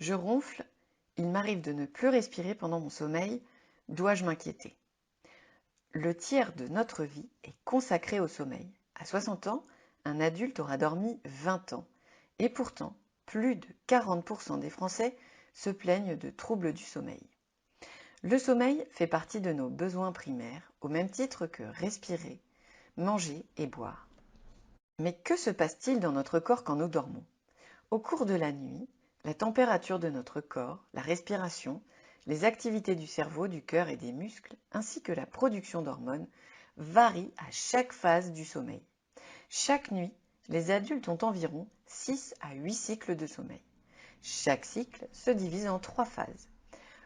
Je ronfle, il m'arrive de ne plus respirer pendant mon sommeil, dois-je m'inquiéter? Le tiers de notre vie est consacré au sommeil. À 60 ans, un adulte aura dormi 20 ans. Et pourtant, plus de 40% des Français se plaignent de troubles du sommeil. Le sommeil fait partie de nos besoins primaires, au même titre que respirer, manger et boire. Mais que se passe-t-il dans notre corps quand nous dormons? Au cours de la nuit, la température de notre corps, la respiration, les activités du cerveau, du cœur et des muscles, ainsi que la production d'hormones, varient à chaque phase du sommeil. Chaque nuit, les adultes ont environ 6 à 8 cycles de sommeil. Chaque cycle se divise en 3 phases.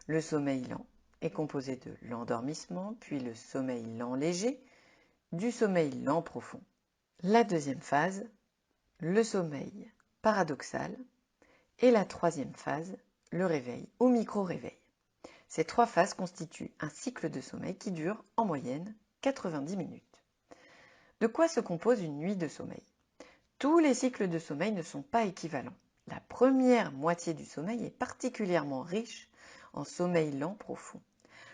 Le sommeil lent est composé de l'endormissement, puis le sommeil lent léger, du sommeil lent profond. La deuxième phase, le sommeil paradoxal, et la troisième phase, le réveil ou micro-réveil. Ces 3 phases constituent un cycle de sommeil qui dure en moyenne 90 minutes. De quoi se compose une nuit de sommeil? Tous les cycles de sommeil ne sont pas équivalents. La première moitié du sommeil est particulièrement riche en sommeil lent profond.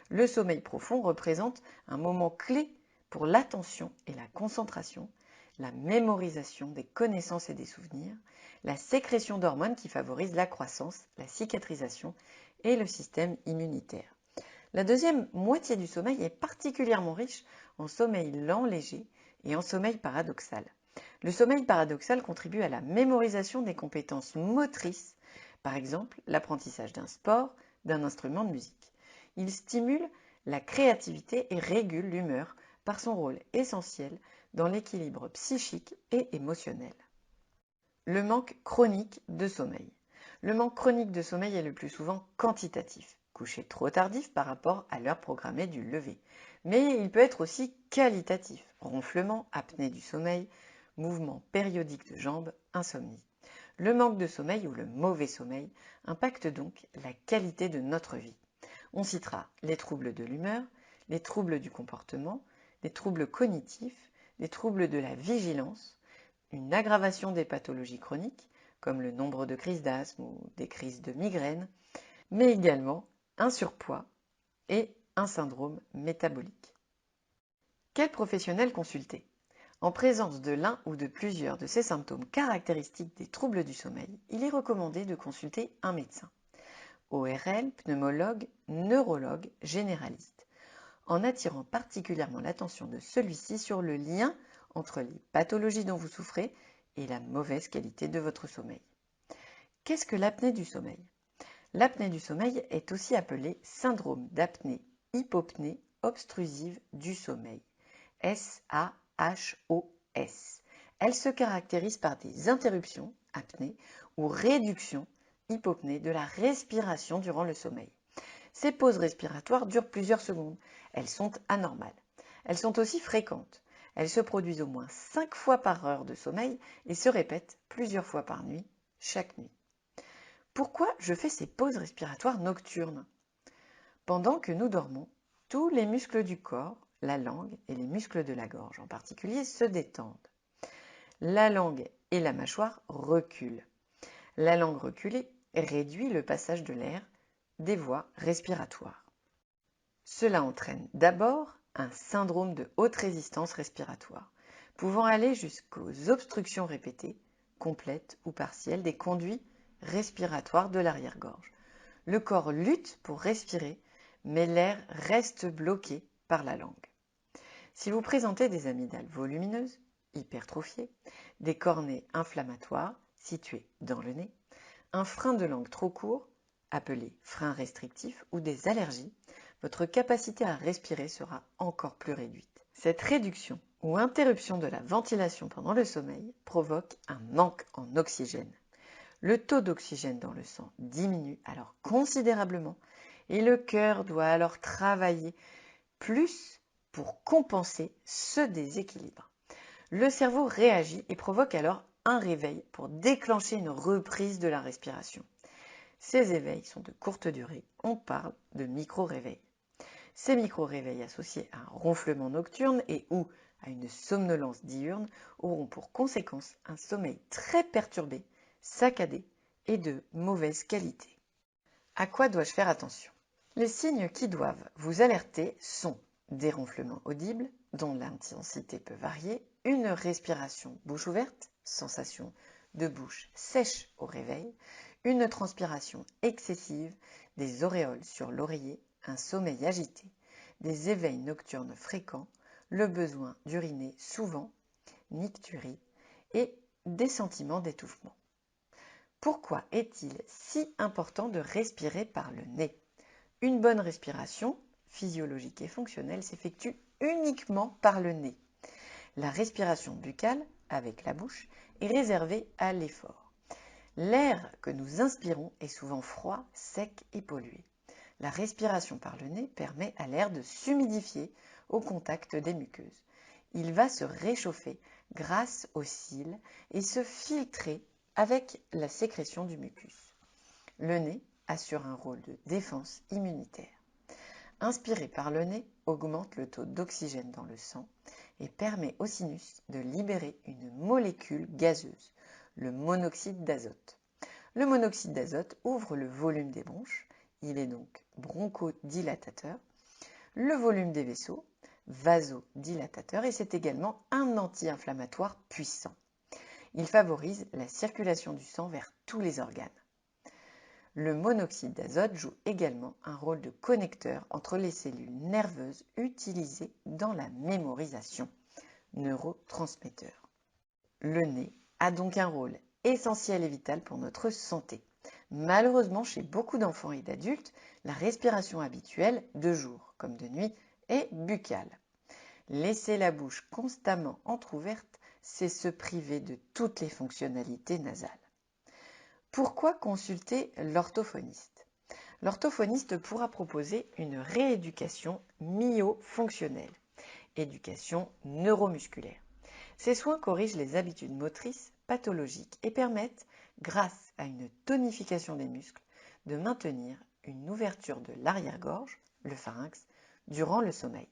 Le sommeil profond représente un moment clé pour l'attention et la concentration, la mémorisation des connaissances et des souvenirs, la sécrétion d'hormones qui favorisent la croissance, la cicatrisation et le système immunitaire. La deuxième moitié du sommeil est particulièrement riche en sommeil lent léger et en sommeil paradoxal. Le sommeil paradoxal contribue à la mémorisation des compétences motrices, par exemple l'apprentissage d'un sport, d'un instrument de musique. Il stimule la créativité et régule l'humeur par son rôle essentiel dans l'équilibre psychique et émotionnel. Le manque chronique de sommeil. Le manque chronique de sommeil est le plus souvent quantitatif, coucher trop tardif par rapport à l'heure programmée du lever. Mais il peut être aussi qualitatif, ronflement, apnée du sommeil, mouvement périodique de jambes, insomnie. Le manque de sommeil ou le mauvais sommeil impacte donc la qualité de notre vie. On citera les troubles de l'humeur, les troubles du comportement, les troubles cognitifs, les troubles de la vigilance, une aggravation des pathologies chroniques, comme le nombre de crises d'asthme ou des crises de migraine, mais également un surpoids et un syndrome métabolique. Quel professionnel consulter? En présence de l'un ou de plusieurs de ces symptômes caractéristiques des troubles du sommeil, il est recommandé de consulter un médecin. ORL, pneumologue, neurologue, généraliste, en attirant particulièrement l'attention de celui-ci sur le lien entre les pathologies dont vous souffrez et la mauvaise qualité de votre sommeil. Qu'est-ce que l'apnée du sommeil? L'apnée du sommeil est aussi appelée syndrome d'apnée-hypopnée obstrusive du sommeil, SAHOS. Elle se caractérise par des interruptions, apnée, ou réduction, hypopnée, de la respiration durant le sommeil. Ces pauses respiratoires durent plusieurs secondes. Elles sont anormales. Elles sont aussi fréquentes. Elles se produisent au moins 5 fois par heure de sommeil et se répètent plusieurs fois par nuit, chaque nuit. Pourquoi je fais ces pauses respiratoires nocturnes? Pendant que nous dormons, tous les muscles du corps, la langue et les muscles de la gorge en particulier se détendent. La langue et la mâchoire reculent. La langue reculée réduit le passage de l'air des voies respiratoires. Cela entraîne d'abord un syndrome de haute résistance respiratoire, pouvant aller jusqu'aux obstructions répétées, complètes ou partielles, des conduits respiratoires de l'arrière-gorge. Le corps lutte pour respirer, mais l'air reste bloqué par la langue. Si vous présentez des amygdales volumineuses, hypertrophiées, des cornées inflammatoires situées dans le nez, un frein de langue trop court, appelé frein restrictif, ou des allergies, votre capacité à respirer sera encore plus réduite. Cette réduction ou interruption de la ventilation pendant le sommeil provoque un manque en oxygène. Le taux d'oxygène dans le sang diminue alors considérablement et le cœur doit alors travailler plus pour compenser ce déséquilibre. Le cerveau réagit et provoque alors un réveil pour déclencher une reprise de la respiration. Ces éveils sont de courte durée, on parle de micro-réveils. Ces micro-réveils associés à un ronflement nocturne et ou à une somnolence diurne auront pour conséquence un sommeil très perturbé, saccadé et de mauvaise qualité. À quoi dois-je faire attention? Les signes qui doivent vous alerter sont des ronflements audibles, dont l'intensité peut varier, une respiration bouche ouverte, sensation de bouche sèche au réveil, une transpiration excessive, des auréoles sur l'oreiller, un sommeil agité, des éveils nocturnes fréquents, le besoin d'uriner souvent, nicturie et des sentiments d'étouffement. Pourquoi est-il si important de respirer par le nez? Une bonne respiration, physiologique et fonctionnelle, s'effectue uniquement par le nez. La respiration buccale, avec la bouche, est réservée à l'effort. L'air que nous inspirons est souvent froid, sec et pollué. La respiration par le nez permet à l'air de s'humidifier au contact des muqueuses. Il va se réchauffer grâce aux cils et se filtrer avec la sécrétion du mucus. Le nez assure un rôle de défense immunitaire. Inspirer par le nez augmente le taux d'oxygène dans le sang et permet au sinus de libérer une molécule gazeuse, le monoxyde d'azote. Le monoxyde d'azote ouvre le volume des bronches, il est donc bronchodilatateur, le volume des vaisseaux, vasodilatateur, et c'est également un anti-inflammatoire puissant. Il favorise la circulation du sang vers tous les organes. Le monoxyde d'azote joue également un rôle de connecteur entre les cellules nerveuses utilisées dans la mémorisation, neurotransmetteur. Le nez a donc un rôle essentiel et vital pour notre santé. Malheureusement, chez beaucoup d'enfants et d'adultes, la respiration habituelle, de jour comme de nuit, est buccale. Laisser la bouche constamment entr'ouverte, c'est se priver de toutes les fonctionnalités nasales. Pourquoi consulter l'orthophoniste? L'orthophoniste pourra proposer une rééducation myofonctionnelle, éducation neuromusculaire. Ces soins corrigent les habitudes motrices pathologiques et permettent, grâce à une tonification des muscles, de maintenir une ouverture de l'arrière-gorge, le pharynx, durant le sommeil.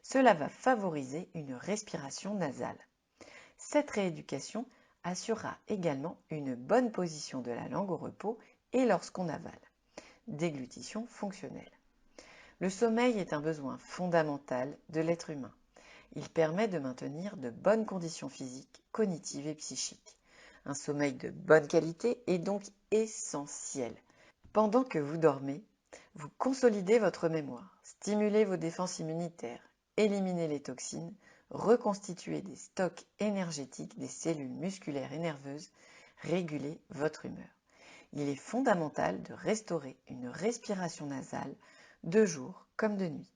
Cela va favoriser une respiration nasale. Cette rééducation assurera également une bonne position de la langue au repos et lorsqu'on avale. Déglutition fonctionnelle. Le sommeil est un besoin fondamental de l'être humain. Il permet de maintenir de bonnes conditions physiques, cognitives et psychiques. Un sommeil de bonne qualité est donc essentiel. Pendant que vous dormez, vous consolidez votre mémoire, stimulez vos défenses immunitaires, éliminez les toxines, reconstituez des stocks énergétiques des cellules musculaires et nerveuses, régulez votre humeur. Il est fondamental de restaurer une respiration nasale de jour comme de nuit.